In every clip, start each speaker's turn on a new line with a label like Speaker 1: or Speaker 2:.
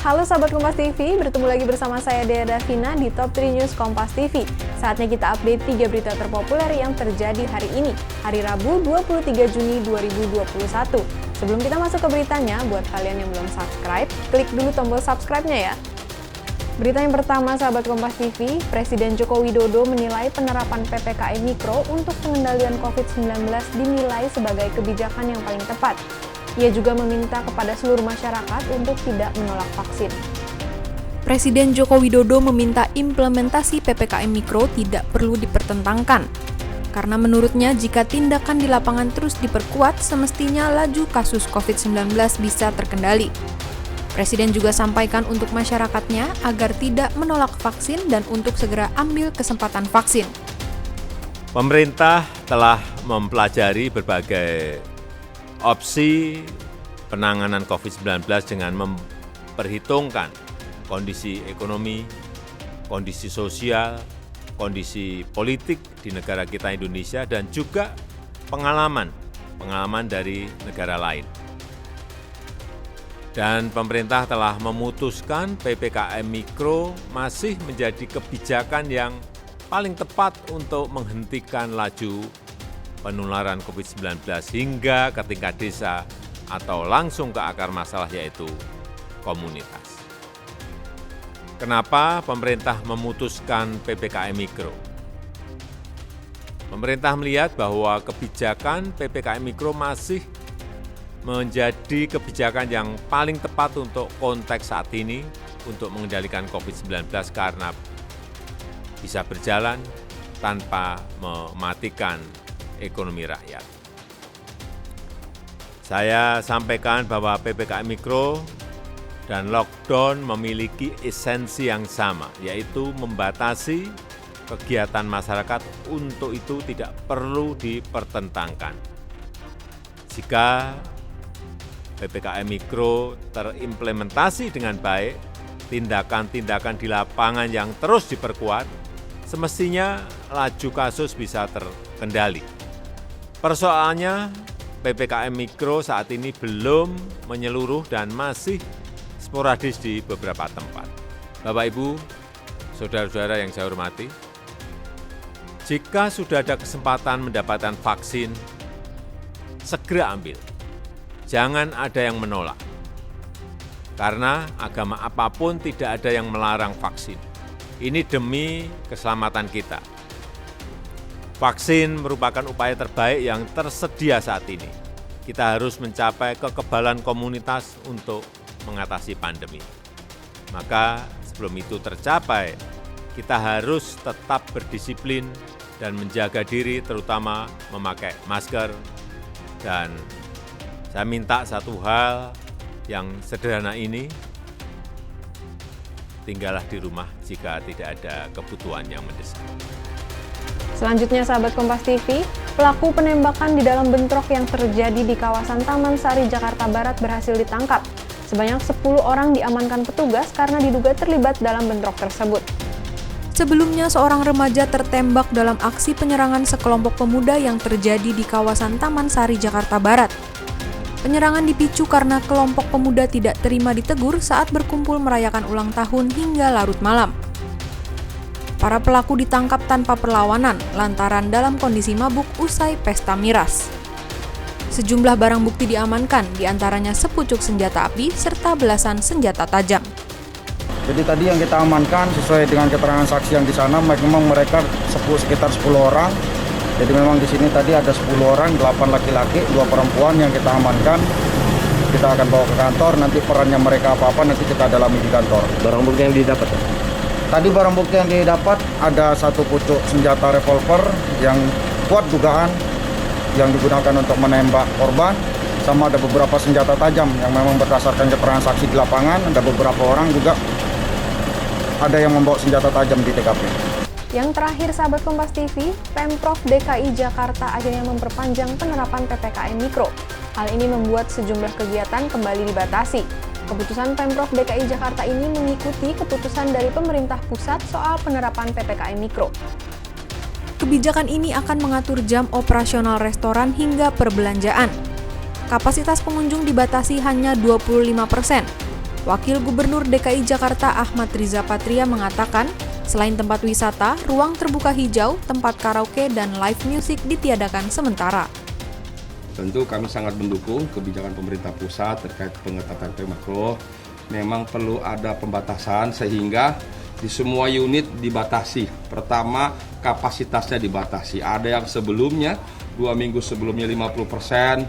Speaker 1: Halo sahabat Kompas TV, bertemu lagi bersama saya Dea Davina di Top 3 News Kompas TV. Saatnya kita update 3 berita terpopuler yang terjadi hari ini, hari Rabu 23 Juni 2021. Sebelum kita masuk ke beritanya, buat kalian yang belum subscribe, klik dulu tombol subscribe-nya ya. Berita yang pertama, sahabat Kompas TV, Presiden Joko Widodo menilai penerapan PPKM Mikro untuk pengendalian COVID-19 dinilai sebagai kebijakan yang paling tepat. Ia juga meminta kepada seluruh masyarakat untuk tidak menolak vaksin.
Speaker 2: Presiden Joko Widodo meminta implementasi PPKM Mikro tidak perlu dipertentangkan. Karena menurutnya jika tindakan di lapangan terus diperkuat, semestinya laju kasus COVID-19 bisa terkendali. Presiden juga sampaikan untuk masyarakatnya agar tidak menolak vaksin dan untuk segera ambil kesempatan vaksin.
Speaker 3: Pemerintah telah mempelajari berbagai opsi penanganan COVID-19 dengan memperhitungkan kondisi ekonomi, kondisi sosial, kondisi politik di negara kita Indonesia, dan juga pengalaman dari negara lain. Dan pemerintah telah memutuskan PPKM Mikro masih menjadi kebijakan yang paling tepat untuk menghentikan laju penularan COVID-19 hingga ke tingkat desa atau langsung ke akar masalah, yaitu komunitas. Kenapa pemerintah memutuskan PPKM Mikro? Pemerintah melihat bahwa kebijakan PPKM Mikro masih menjadi kebijakan yang paling tepat untuk konteks saat ini untuk mengendalikan COVID-19 karena bisa berjalan tanpa mematikan ekonomi rakyat. Saya sampaikan bahwa PPKM Mikro dan lockdown memiliki esensi yang sama, yaitu membatasi kegiatan masyarakat. Untuk itu tidak perlu dipertentangkan. Jika PPKM Mikro terimplementasi dengan baik, tindakan-tindakan di lapangan yang terus diperkuat, semestinya laju kasus bisa terkendali. Persoalannya, PPKM Mikro saat ini belum menyeluruh dan masih sporadis di beberapa tempat. Bapak, Ibu, saudara-saudara yang saya hormati, jika sudah ada kesempatan mendapatkan vaksin, segera ambil. Jangan ada yang menolak. Karena agama apapun tidak ada yang melarang vaksin. Ini demi keselamatan kita. Vaksin merupakan upaya terbaik yang tersedia saat ini. Kita harus mencapai kekebalan komunitas untuk mengatasi pandemi. Maka sebelum itu tercapai, kita harus tetap berdisiplin dan menjaga diri, terutama memakai masker. Dan saya minta satu hal yang sederhana ini, tinggallah di rumah jika tidak ada kebutuhan yang mendesak.
Speaker 1: Selanjutnya sahabat Kompas TV, pelaku penembakan di dalam bentrok yang terjadi di kawasan Taman Sari, Jakarta Barat berhasil ditangkap. Sebanyak 10 orang diamankan petugas karena diduga terlibat dalam bentrok tersebut.
Speaker 2: Sebelumnya, seorang remaja tertembak dalam aksi penyerangan sekelompok pemuda yang terjadi di kawasan Taman Sari, Jakarta Barat. Penyerangan dipicu karena kelompok pemuda tidak terima ditegur saat berkumpul merayakan ulang tahun hingga larut malam. Para pelaku ditangkap tanpa perlawanan lantaran dalam kondisi mabuk usai pesta miras. Sejumlah barang bukti diamankan, diantaranya sepucuk senjata api serta belasan senjata tajam.
Speaker 4: Jadi tadi yang kita amankan sesuai dengan keterangan saksi yang di sana, memang mereka sekitar 10 orang. Jadi memang di sini tadi ada 10 orang, 8 laki-laki, 2 perempuan yang kita amankan. Kita akan bawa ke kantor, nanti perannya mereka apa-apa nanti kita dalami di kantor.
Speaker 5: Barang bukti yang didapat?
Speaker 4: Tadi barang bukti yang didapat ada satu pucuk senjata revolver yang kuat dugaan yang digunakan untuk menembak korban, sama ada beberapa senjata tajam yang memang berdasarkan keterangan saksi di lapangan, ada beberapa orang juga ada yang membawa senjata tajam di TKP.
Speaker 1: Yang terakhir sahabat Kompas TV, Pemprov DKI Jakarta akhirnya memperpanjang penerapan PPKM Mikro. Hal ini membuat sejumlah kegiatan kembali dibatasi. Keputusan Pemprov DKI Jakarta ini mengikuti keputusan dari pemerintah pusat soal penerapan PPKM Mikro.
Speaker 2: Kebijakan ini akan mengatur jam operasional restoran hingga perbelanjaan. Kapasitas pengunjung dibatasi hanya 25%. Wakil Gubernur DKI Jakarta Ahmad Riza Patria mengatakan, selain tempat wisata, ruang terbuka hijau, tempat karaoke, dan live music ditiadakan sementara.
Speaker 5: Tentu kami sangat mendukung kebijakan pemerintah pusat terkait pengetatan makro. Memang perlu ada pembatasan sehingga di semua unit dibatasi. Pertama, kapasitasnya dibatasi. Ada yang sebelumnya, 2 minggu sebelumnya 50%,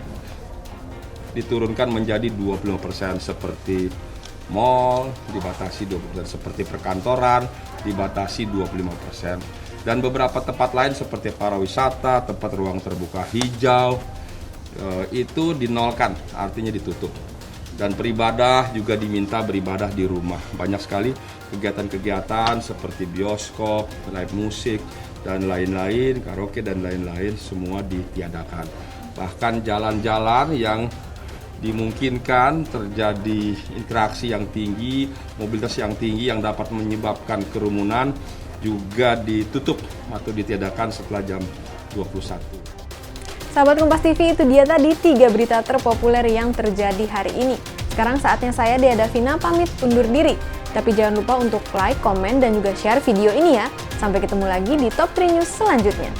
Speaker 5: diturunkan menjadi 20%, seperti mall dibatasi 20%, seperti perkantoran dibatasi 25%. Dan beberapa tempat lain seperti pariwisata, tempat ruang terbuka hijau, itu dinolkan, artinya ditutup. Dan beribadah juga diminta beribadah di rumah. Banyak sekali kegiatan-kegiatan seperti bioskop, live musik, dan lain-lain, karaoke dan lain-lain semua ditiadakan. Bahkan jalan-jalan yang dimungkinkan terjadi interaksi yang tinggi, mobilitas yang tinggi yang dapat menyebabkan kerumunan juga ditutup atau ditiadakan setelah jam 21.
Speaker 1: Sahabat Kompas TV, itu dia tadi 3 berita terpopuler yang terjadi hari ini. Sekarang saatnya saya, Dea Davina, pamit undur diri. Tapi jangan lupa untuk like, komen, dan juga share video ini ya. Sampai ketemu lagi di Top 3 News selanjutnya.